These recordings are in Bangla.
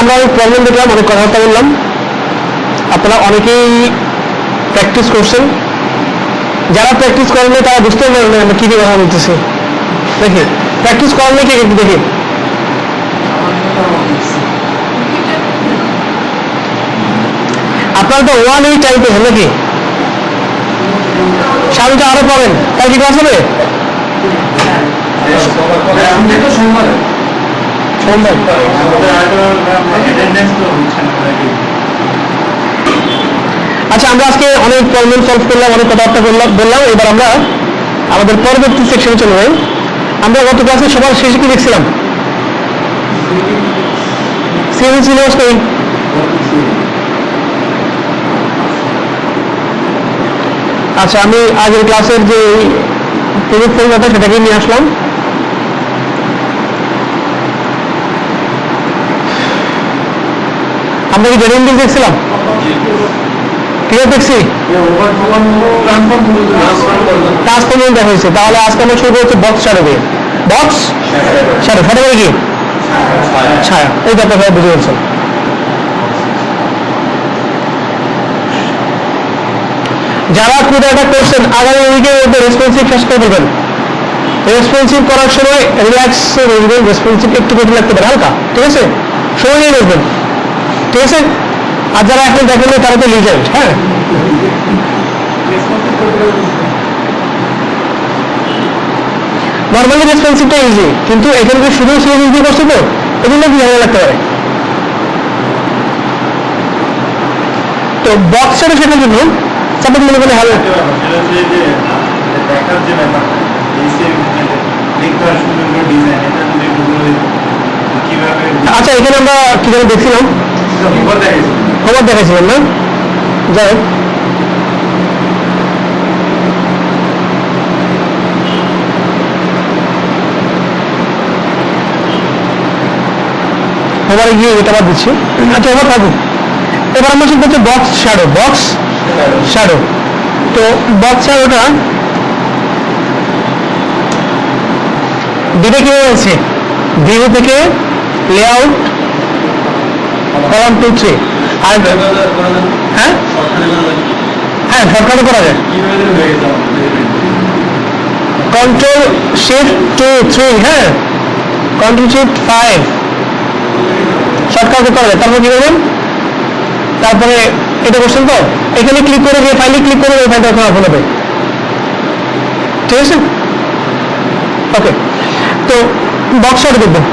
আমরা অনেক প্রবলেম দেখলাম, অনেক কথাবার্তা বললাম, আপনারা অনেকেই প্র্যাকটিস করছেন, যারা প্র্যাকটিস করেন না তারা বুঝতে পারেন না আমরা কি নিয়ে কথা বলতেছি। দেখি প্র্যাকটিস করেন নাকি একটু দেখি। আপনারা তো 1-8 টাইম পেয়েছেন নাকি? সামনে আরো পাবেন, কাল কি ক্লাস হবে? সোমবার। আচ্ছা, আমরা আজকে অনেক প্রবলেম সলভ করলাম, অনেক কথাবার্তা বললাম। এবার আমরা আমাদের পরবর্তী সেকশনে চলে যাই। আমরা গত ক্লাসে সবার শেষে কি দেখছিলাম? সিভিল সিলেবাস কই? আচ্ছা, আমি আগের ক্লাসের যে প্রজেক্ট ফর্মুলাটা সেটাকে নিয়ে আসলাম। আমরা কি জেনারেল দেখছিলাম? ক্লিয়ার দেখছি? ট্রান্সফর্মেশন দেখা হয়েছে। তাহলে আজকে আমরা শুরু করছি বক্স শ্যাডো দিয়ে। বক্স শ্যাডো, শ্যাডো মানে কি? ছায়া। এই ব্যাপারটা বুঝে গেছেন। যারা খুব একটা করছেন আগামী উইকের মধ্যে রেসপন্সিভ শেষ করে দেবেন। রেসপন্সিভ করার সময় রিল্যাক্স বসবেন, রেসপন্সিভ একটু কঠিন লাগতে পারে, হালকা, ঠিক আছে? সময় নিয়ে বসবেন, ঠিক আছে? আর যারা এখন দেখেন তারা তো লিজেন্ড। হ্যাঁ, নর্মালি রেসপন্সিভটা ইজি, কিন্তু এখানে কি শুধু সিএসএস করছে তো এগুলো কি ঝামেলা লাগতে পারে। তো বক্সের শেখার জন্য সাপোর্ট মনে করলে ভালো। আচ্ছা, এখানে আমরা কি যেন দেখছিলাম, খবর দেখাইছিলাম না? যাই হোক, এবারে গিয়ে এটা বাদ দিচ্ছি। আচ্ছা, এবার থাকুক। এবার আমরা শুধু হচ্ছে বক্স শ্যাডো। বক্স শ্যাডো, তো বক্স শ্যাডোটা দিবে কি হয়েছে? ভিউ থেকে লেআউট কলাম 2, 3। আর হ্যাঁ হ্যাঁ, শর্টকাটও করা যায়। কন্ট্রোল শিফট 2, 3, হ্যাঁ, কন্ট্রোল শিফট 5 শর্টকাটও করা যায়। তারপর কি করবেন? তারপরে এটা করছেন তো, এখানে ক্লিক করে গিয়ে ফাইলে ক্লিক করে ওই ফাইলটা ওখানে ওপেন হবে, ঠিক আছে? ওকে, তো বক্স শ্যাডো দেখবেন।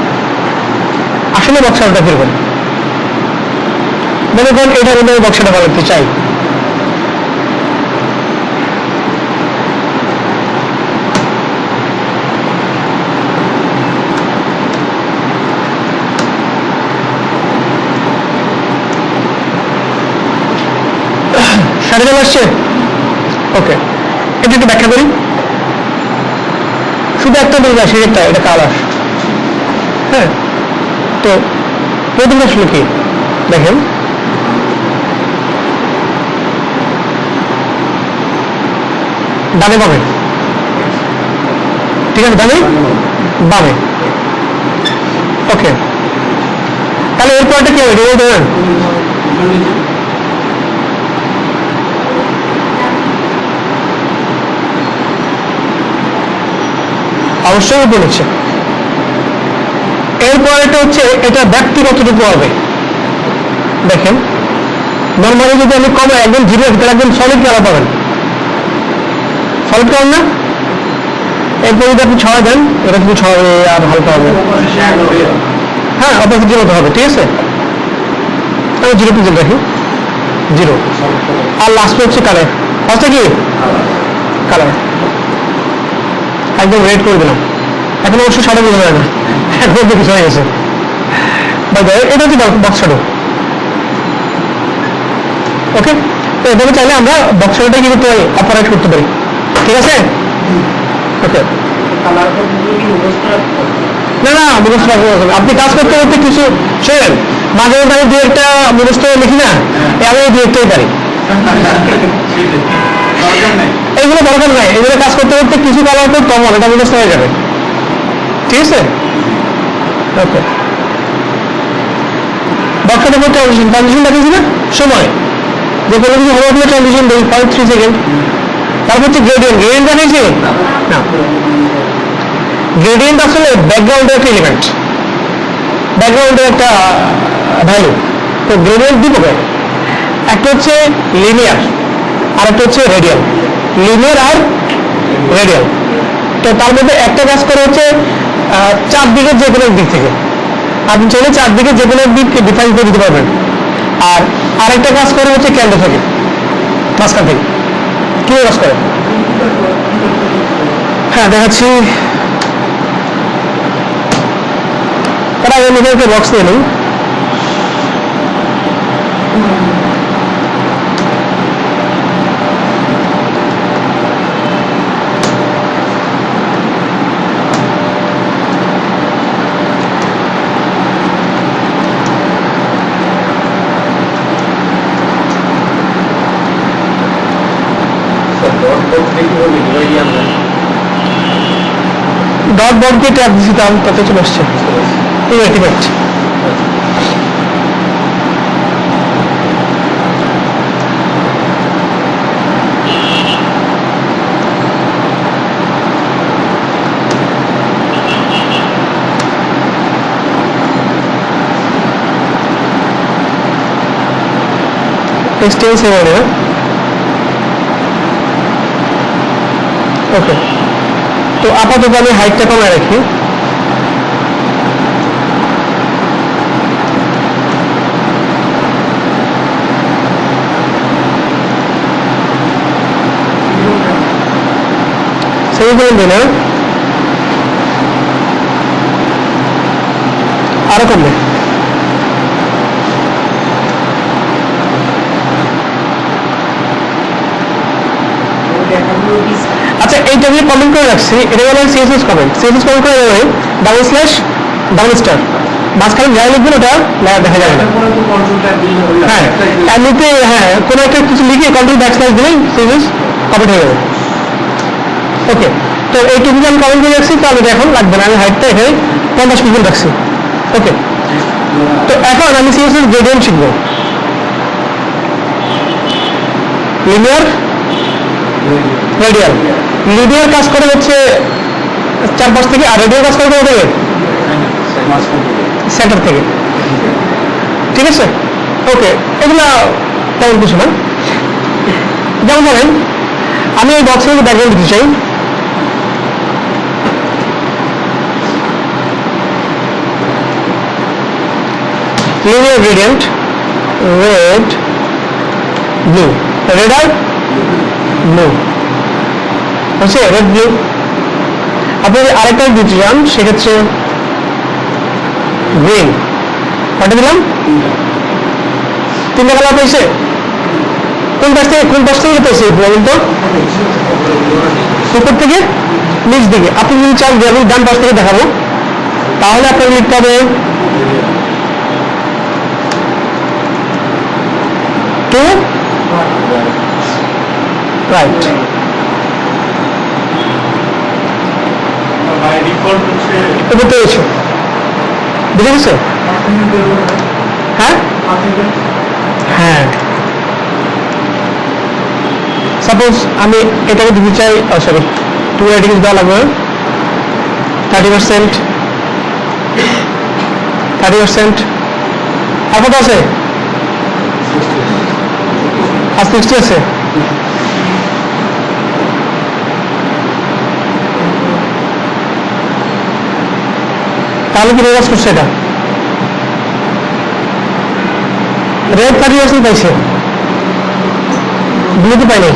আসলে বক্স শ্যাডোটা কিরকম মনে করেন, এটার মধ্যে বক্স শ্যাডো বানাতে চাই। শ্যাডো আসছে, ওকে। এটা একটু ব্যাখ্যা করি। শুধু একটা বলবো, সেটা এটা কালার। হ্যাঁ, তো প্রথমে আসলে কি দেখেন, ডানে বামে, ঠিক আছে? ডানে বামে, ওকে। তাহলে এরপরটা কি হবে? রিমোট দেবেন। অবশ্যই বলেছে। এরপর এটা হচ্ছে, এটা ব্যক্তিগতটুকু হবে। দেখেন, নর্মালি যদি আমি কমে একদম জিরো ভিতরে একদম সলিড কালার পাবেন, সলিড কালার না? এরপর যদি আপনি ছড়া দেন, এটা কিন্তু ছড়াবে আর হালকা হবে। হ্যাঁ, অপোজিটের মতো হবে, ঠিক আছে? আমি জিরো পিক্সেল রাখি, জিরো। আর লাস্টে হচ্ছে কালার। ফার্স্টে কি কালার, একদম রেড করে দিলাম। এখন অবশ্যই শ্যাডো বোঝা যায় না, এখন কিছু হয়ে গেছে। এটা হচ্ছে বক্স শ্যাডো, ওকে। তো এভাবে চাইলে আমরা বক্স শ্যাডোটা কি করতে পারি? অপারেট করতে পারি, ঠিক আছে? ওকে, না না, মুখস্থ আপনি কাজ করতে করতে কিছু শোনেন, মাঝে মাঝে আমি দু একটা মুখস্থ লিখি না, আমি দু একটাই পারি। এগুলো দরকার নাই, এগুলো কাজ করতে করতে কিছু কালার খুব কমন, এটা মুখস্থ হয়ে যাবে, ঠিক আছে? ওকে, বক্রটা পর ট্রানজিশন দেখাচ্ছি না সময়, যে কোনো কিছু হওয়ার পরে ট্রানজিশন দেই 0.3 সেকেন্ড। তারপর হচ্ছে গ্রেডিয়েন্ট দেখাইছে না, গ্রেডিয়েন্ট আসলে ব্যাকগ্রাউন্ডের একটা এলিমেন্ট, ব্যাকগ্রাউন্ডের একটা ভ্যালু। তো গ্রেডিয়েন্ট দুই প্রকার, একটা হচ্ছে লিনিয়ার আর একটা হচ্ছে রেডিয়াল। লিনিয়ার আর রেডিয়াল। তো তার মধ্যে একটা কাজ করে হচ্ছে চারদিকের যে কোনো দিক থেকে, আপনি চাইলে চারদিকে যে কোনো দিককে ডিফাইন করে দিতে পারবেন। আর আরেকটা কাজ করে হচ্ছে কেন্দ্র থেকে, মাঝখান থেকে। কি কাজ করে? হ্যাঁ দেখাচ্ছি। তারা একটা বক্স নিয়ে নিই। ডট বর্ডকে ট্যাপ দিতাম, তাতে চলে আসছে এই আর্টিফ্যাক্ট। ওকে, তো আপাতত আমি হাইটটা কমায় রাখি। সেমিকোলন দিই না, আরো কমবে। আচ্ছা, এইটা আমি কমেন্ট করে রাখছি, এটা বলে সিএসএস কমেন্ট। সিএসএস কমেন্ট করে দেবে ডাবল স্ল্যাশ ডাবল স্টার, মাঝখানে যাই লিখবেন ওটা দেখা যাবে না। হ্যাঁ এমনিতে, হ্যাঁ কোনো একটা কিছু লিখে কন্ট্রোল ব্যাক স্ল্যাশ দিলেই সিএসএস কমেন্ট হয়ে যাবে। ওকে, তো এইটুকু আমি কমেন্ট করে রাখছি, তাহলে এখন লাগবে না। আমি হাইটটা এখানে 50 পিক্সেল রাখছি। ওকে, তো এখন আমি সিএসএস গ্রেডিয়েন্ট শিখবো। Linear, radial. লিনিয়ার কাজ করে হচ্ছে চারপাশ থেকে, আর রেডিয়াল কাজ করে কোথা থেকে? সেন্টার থেকে। ঠিক আছে, ওকে, এগুলা তেমন কিছু না। যেমন বলেন আমি এই বক্সের মধ্যে ব্যাকগ্রাউন্ড দিতে চাই, linear gradient red blue, red আর ব্লু হচ্ছে রেড ব্লু। আপনি আরেকটা দিতে চান সেক্ষেত্রে গ্রিন, কটা দিলাম? 3টা কালার পেয়েছে। কোন পাশ থেকে পেয়েছে বলুন তো? উপর থেকে নিচ দিকে। আপনি যদি চান যে আমি ডান পাশ থেকে দেখাবো, তাহলে আপনাকে লিখতে হবে টু রাইট। উপর থেকে বুঝে গেছে? হ্যাঁ হ্যাঁ, সাপোজ আমি এটাকে দিতে চাই, সরি 2 রেটিংস দেওয়া লাগবে 30%, 30%। আর কত আছে? আর 60 আছে। তাহলে কি রেওয়াজ করছে? এটা রেড 30% পাইছে, ব্লুতে পাই নাই।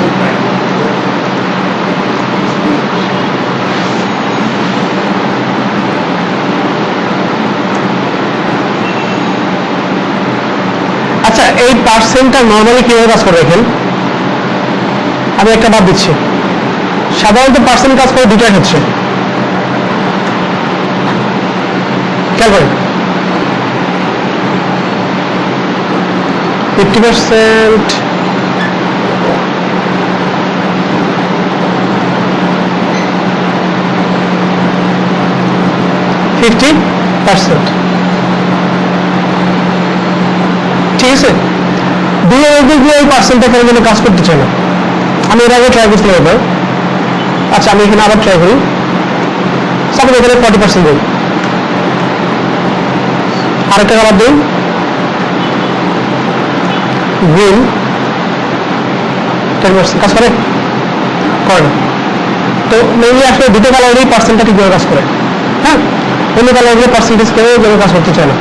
আচ্ছা, এই পার্সেন্টটা নর্মালি কিভাবে কাজ করে দেখেন, আমি একটা বাদ দিচ্ছি। সাধারণত পার্সেন্ট কাজ করে দুটাই হচ্ছে, খেয়াল করেন 50%, 50%। ঠিক আছে, দুইয়ের মধ্যে দিয়ে ওই পার্সেন্টটা কেন যেন কাজ করতে চায় না। আমি এর আগে ট্রাই করতে হবে। আচ্ছা আমি এখানে আবার ট্রাই করি, সাপোজ এখানে 40% দিই, আরেকটা কালার দিই গ্রিন, 10% কাজ করে করে না। তো মেনলি আসলে দুটো কালারেরই পার্সেন্টটা ঠিকভাবে কাজ করে। হ্যাঁ, অন্য কালারগুলো পার্সেন্টেজ কেউ যেন কাজ করতে চায় না।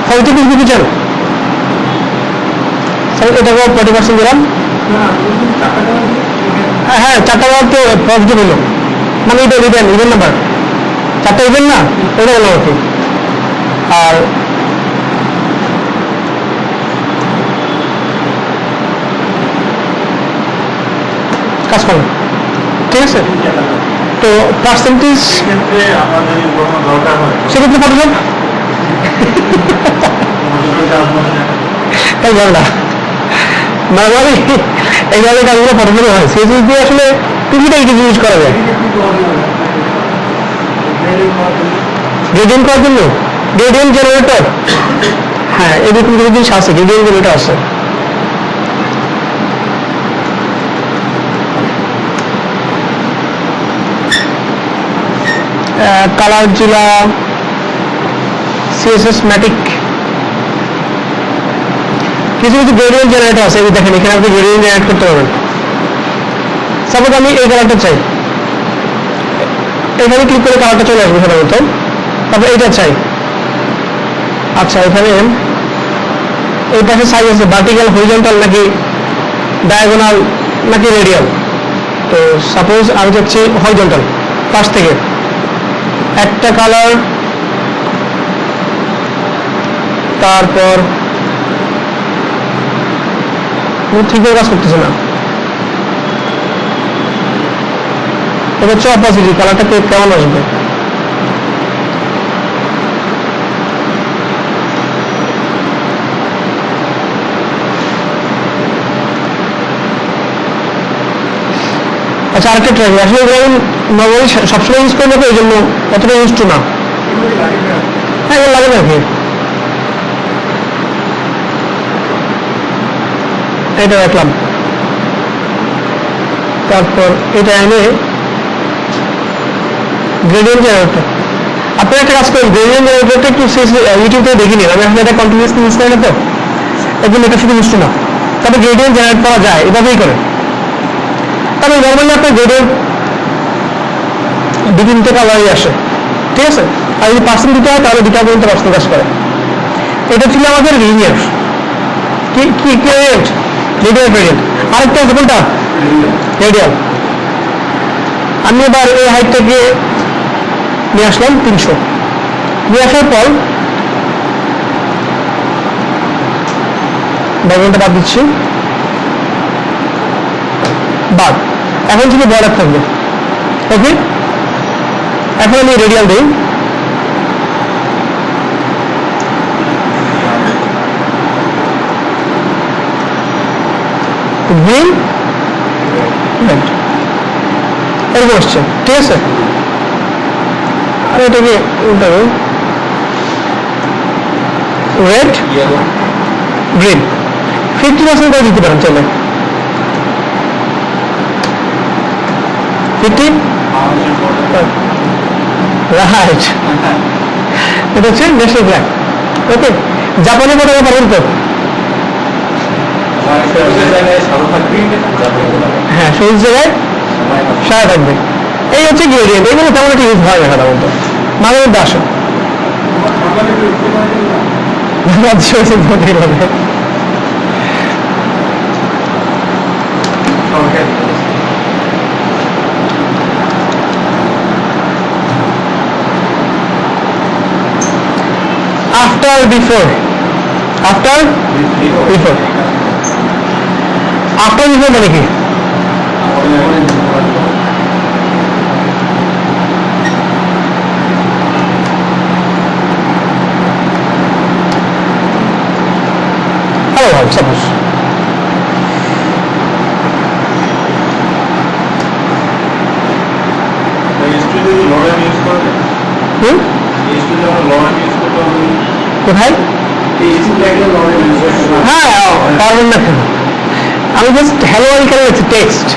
পজিটিভ দিতে চান, এটাকে 40% দিলাম। হ্যাঁ, চারটা কালার তো পজিটিভ হলো, মানে এটা ইভেন নাম্বার, চারটা ইভেন না, এটা হলো আর কি। আর কাজ করে, ঠিক আছে। তো পার্সেন্টেজ সেক্ষেত্রে কত জন তাই যাবে না, মানে এইভাবে কাজগুলো ফটোফটো হয়, সেই জিনিস দিয়ে আসলে টুকিটা কিছু ইউজ করা যায় গ্রেডিয়েন্ট করার জন্য। গ্রেডিয়েন্ট জেনারেটর, হ্যাঁ এরকম কিছু জিনিস আছে, গ্রেডিয়েন্ট জেনারেটর আছে। কালার জিলা, সিএসএস ম্যাটিক, কিছু কিছু গ্রেডিয়েন্ট জেনারেটর আছে। এই দেখেন এখানে আপনি গ্রেডিয়েন্ট জেনারেট করতে পারবেন। সাপোজ আমি এই কালারটা চাই, এখানে ক্লিক করে কালারটা চলে আসবে সাধারণত। তারপর এইটা চাই, আচ্ছা এখানে এই পাশে সাইজ আছে ভার্টিক্যাল, হরিজন্টাল নাকি ডায়াগোনাল নাকি রেডিয়াল। তো সাপোজ আমি চাচ্ছি হরিজন্টাল, পাশ থেকে একটা কালার, তারপর ঠিকভাবে কাজ করতেছে না। এটা হচ্ছে অপোজিট, কালারটা কেমন আসবে। আচ্ছা আরেকটা ট্রাই, আসলে নর্মালি সবসময় ইউজ করে নেবো, এই জন্য অতটা ইউজ টু না। হ্যাঁ এগুলো লাগে নাকি, এটা রাখলাম। তারপর এটা এনে গ্রেডিয়েন্ট জেনারেটর, আপনি একটা কাজ করেন, গ্রেডিয়েন্ট জেনারেটরটা একটু ইউটিউব থেকে দেখে নিন। আমি আসলে এটা কন্টিনিউসলি ইউজ করি না, তো একদম এটা শুধু ইউজ টু না। তবে গ্রেডিয়েন্ট জেনারেট করা যায়, এভাবেই করে। তবে নর্মালি আপনার গ্রেডিয়েন্ট দুই তিনটে কালারই আসে, ঠিক আছে। আর যদি পার্সেন্ট দিতে হয় তাহলে দুটা পর্যন্ত পার্সেন্ট কাজ করে। এটা ছিল আমাদের লিনিয়ার কি কি গ্রেডিয়েন্ট, রেডিয়াল গ্রেডিয়েন্ট। আরেকটা আছে কোনটা, রেডিয়াল। আমি এবার এই হাইটটাকে নিয়ে আসলাম 300, নিয়ে আসার পর ব্যাকগ্রাউন্ডটা বাদ দিচ্ছি, বাদ। এখন থেকে বর্ডার থাকবে, ওকে। এখন আমি রেডিয়াল দিই, গ্রিন রেড এরকম আসছে, ঠিক আছে। আর এটাকে উল্টাবে, রেড গ্রিন 50% করে দিতে পারেন, চলে 50, রাইট। এটা হচ্ছে ন্যাশনাল ফ্ল্যাগ, ওকে। জাপানি পতাকা পারেন তো, হ্যাঁ সবুজ জায়গায় সারা থাকবে। এই হচ্ছে গ্রেডিয়েন্ট, এগুলো তেমন একটা ইউজ হয় না সাধারণত, মাঝে মধ্যে আসে। After before, after before, after before মানে কি? হ্যালো ভাই, সাপোজ কোথায়? হ্যাঁ পারবেন না কেন, আমি জাস্ট হ্যালো ওয়েলকাম লিখছি টেক্সট,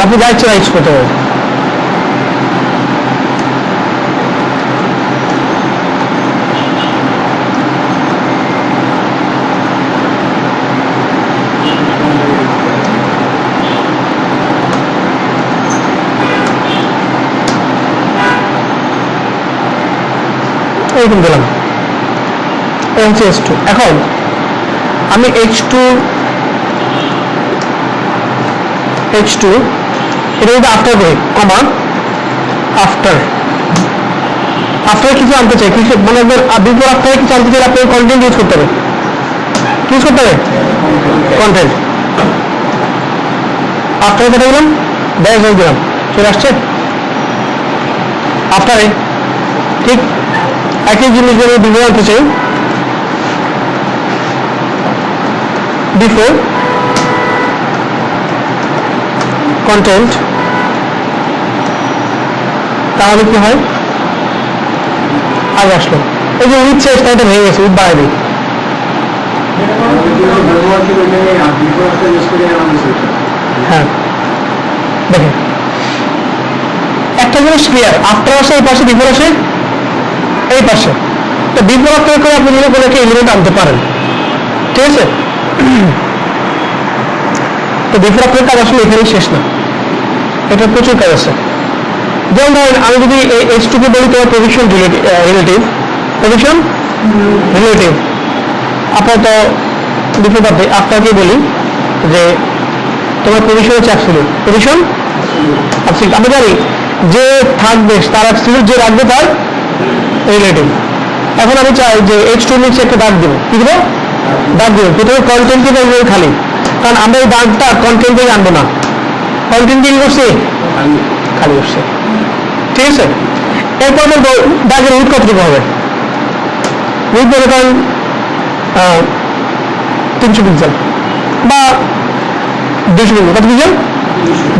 আপনি যা ইচ্ছে রাইট করতে হবে। এইরকম দিলাম, এই হচ্ছে H2। এখন আমি H2 এটা যদি আফটার করি কমা আফটার কিছু আনতে চাই, কিছু মানে বিফোর আফটারে কিছু আনতে চাই, আপনাকে কন্টেন্ট ইউজ করতে হবে, ইউজ করতে হবে কন্টেন্ট। আফটারে কেটে দিলাম, ড্যাশ দিলাম, চলে আসছে আফটারে। ঠিক একই জিনিস যদি বিফোর আনতে চাই, বিফোর কন্টেন্ট, তাহলে কি হয় আগে আসলো। এই যে উইথ চেষ্টা এটা ভেঙে গেছে, উইথ বাড়াই দিই। হ্যাঁ দেখেন একটা জিনিস ক্লিয়ার, আফটার আসে এই পাশে, বিফোর আসে এই পাশে, তো বিফোর আফটার করে আপনি যদি কোনো একটা এলিমেন্ট আনতে পারেন, ঠিক আছে। তো বিফোর আফটার কাজ আসলে এখানেই শেষ না, এটা প্রচুর কাজ আছে। যেমন ধরেন আমি যদি এই H2 কে বলি তোমার পজিশন রিলেটিভ, পজিশন রিলেটিভ, আপাতত বিফোর আফটারকে বলি যে তোমার পজিশন হচ্ছে অ্যাবসলিউট, পজিশন অ্যাবসলিউট। আমি জানি যে থাকবে তার অ্যাবসলিউট, যে রাখবে তার রিলেটিভ। এখন আমি চাই যে H2 নিচে একটা দাগ দেবো, কি দেবো? দাগ দেবো, প্রথমে কন্টেন্টকে দেখবো খালি, কারণ আমরা এই দাগটা কন্টেন্ট থেকে আনবো না, কন্টেন্ট কি করছি খালি করছে, ঠিক আছে। এরপর বলবো দাগের উইথ কতটুকু হবে, উইথ বলে কারণ 300 পিক্সেল বা 200 পিক্সেল, কত পিক্সেল?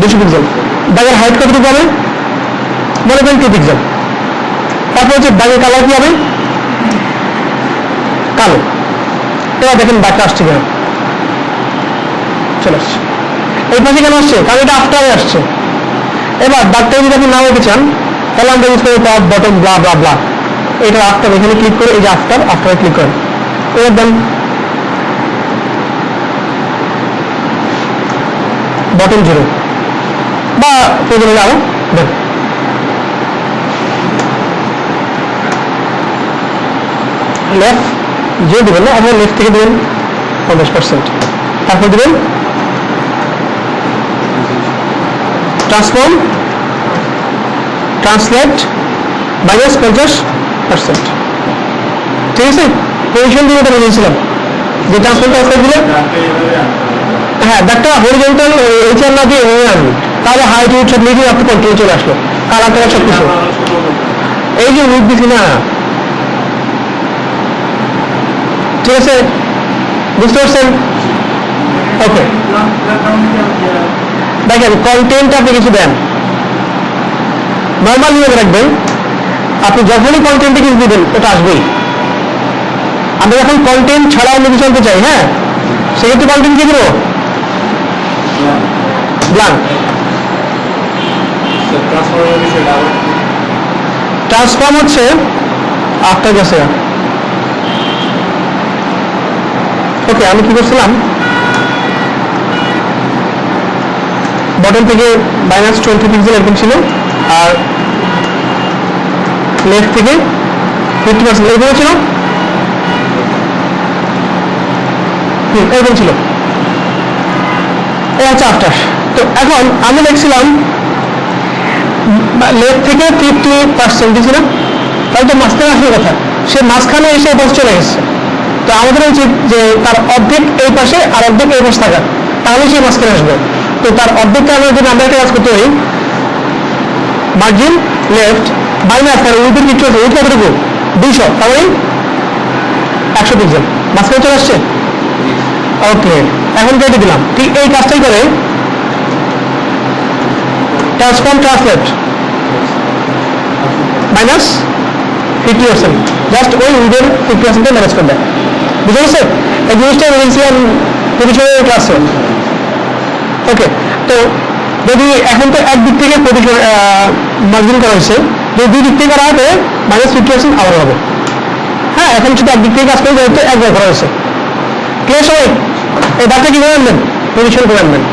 200 পিক্সেল। দাগের হাইট কতটুকু হবে, মনে করেন 2 পিক্সেল। তারপর হচ্ছে দাগের কালার কি হবে, কালো। এবার দেখেন দাগটা আসছে কেন, চলে আসছে এই পাশে কেন আসছে, কারণ এটা আফটারে আসছে। এবার দাগটা যদি আপনি নাও রেখে চান, তাহলে আমরা ইউজ করি টপ বটম ব্লা ব্লা ব্লা, এটা আফটার, এখানে ক্লিক করে এই যে আফটারে ক্লিক করেন, এবার দেন বটম 0 বা প্রয়োজনে আরো দেন, লেফট যে দেবেন না, আপনার লেফট থেকে দেবেন 50%, তারপর দেবেন ট্রান্সফর্ম ট্রান্সলেট -50%, ঠিক আছে। পজিশন দিয়ে এটা বলেছিলাম যে ট্রান্সফর্ম ট্রান্সলেট দিলে, হ্যাঁ দাগটা হরিজন্টাল এইচআর না দিয়ে হয়ে আনবে, তাহলে হাইট উইথ সব লিখে আপনি কন্ট্রোল চলে আসলো, কালার টালার সব কিছু। এই যে উইথ দিছি না, ঠিক আছে, বুঝতে পারছেন? ওকে দেখেন কন্টেন্ট আপনি কিছু দেন, নর্মাল নিয়ে রাখবেন, আপনি যখনই কন্টেন্টে কিছু দিবেন ওটা আসবেই। আমরা যখন কন্টেন্ট ছাড়াও অন্য কিছু আনতে চাই, হ্যাঁ সেক্ষেত্রে কন্টেন্ট কি দেবো, ব্ল্যাঙ্ক। ট্রান্সফর্ম হচ্ছে আফটার গেছে। ওকে আমি কি করছিলাম, বটম থেকে -20 পিক্সেল এরকম ছিল, আর লেফট থেকে 50% এরকম ছিল, এরকম ছিল, এই হচ্ছে আফটার। তো এখন আমি দেখছিলাম লেফট থেকে 50% দিয়েছিলাম, তাহলে তো মাঝখানে আসার কথা, সে মাঝখানে এসে এই পাশে চলে গেছে। তো আমাদের উচিত যে তার অর্ধেক এই পাশে আর অর্ধেক এই পাশে থাকা, তাহলে সে মাঝখানে আসবে। তো তার অর্ধেকটা আমরা যদি আমরা একটা কাজ করতে পারি, মার্জিন লেফট মাইনাস তার উইথের কিছু আছে, উইথ কতটুকু 200, তাহলে 100 পিক্সেল মাঝখানে চলে আসছে। ওকে এখন কেটে দিলাম, ঠিক এই কাজটাই করে ট্রান্সফর্ম ট্রান্সলেট 50%, জাস্ট ওই উইডের 50% ম্যানেজ করে দেয়। বুঝে গেছে? এই জিনিসটা বলেছিলাম পরিসরের ক্লাসে। ওকে, তো যদি এখন তো একদিক থেকে মার্জিন করা হয়েছে, যদি দুই দিক থেকে করা হবে -50% আবার হবে। হ্যাঁ, এখন শুধু একদিক থেকে কাজ করে যেহেতু একবার করা হয়েছে। ক্লিয়ার সবাই? এই দাঁতটা কি করে আনবেন? পরিসর করে আনবেন।